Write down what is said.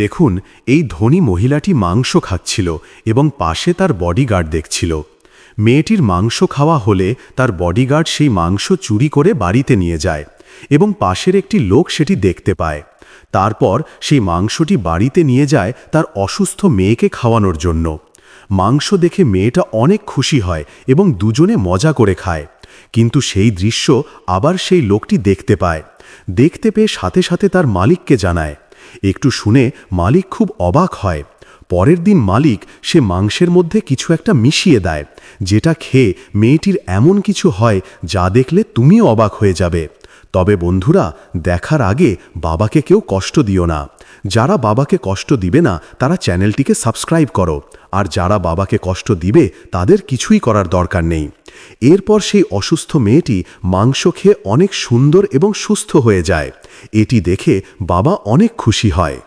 দেখুন, এই ধনী মহিলাটি মাংস খাচ্ছিল এবং পাশে তার বডিগার্ড দেখছিল। মেয়েটির মাংস খাওয়া হলে তার বডিগার্ড সেই মাংস চুরি করে বাড়িতে নিয়ে যায় এবং পাশের একটি লোক সেটি দেখতে পায়। তারপর সেই মাংসটি বাড়িতে নিয়ে যায় তার অসুস্থ মেয়েকে খাওয়ানোর জন্য। মাংস দেখে মেয়েটা অনেক খুশি হয় এবং দুজনে মজা করে খায়। কিন্তু সেই দৃশ্য আবার সেই লোকটি দেখতে পায়। দেখতে পেয়ে সাথে সাথে তার মালিককে জানায়। একটু শুনে মালিক খুব অবাক হয়। পরের দিন মালিক সে মাংসের মধ্যে কিছু একটা মিশিয়ে দেয়, যেটা খেয়ে মেয়েটির এমন কিছু হয় যা দেখলে তুমিও অবাক হয়ে যাবে। তবে বন্ধুরা, দেখার আগে বাবাকে কেউ কষ্ট দিও না। যারা বাবাকে কষ্ট দিবে না তারা চ্যানেলটিকে সাবস্ক্রাইব করো, আর যারা বাবাকে কষ্ট দিবে তাদের কিছুই করার দরকার নেই। এরপর সেই অসুস্থ মেয়েটি মাংস খেয়ে অনেক সুন্দর এবং সুস্থ হয়ে যায়। এটি দেখে বাবা অনেক খুশি হয়।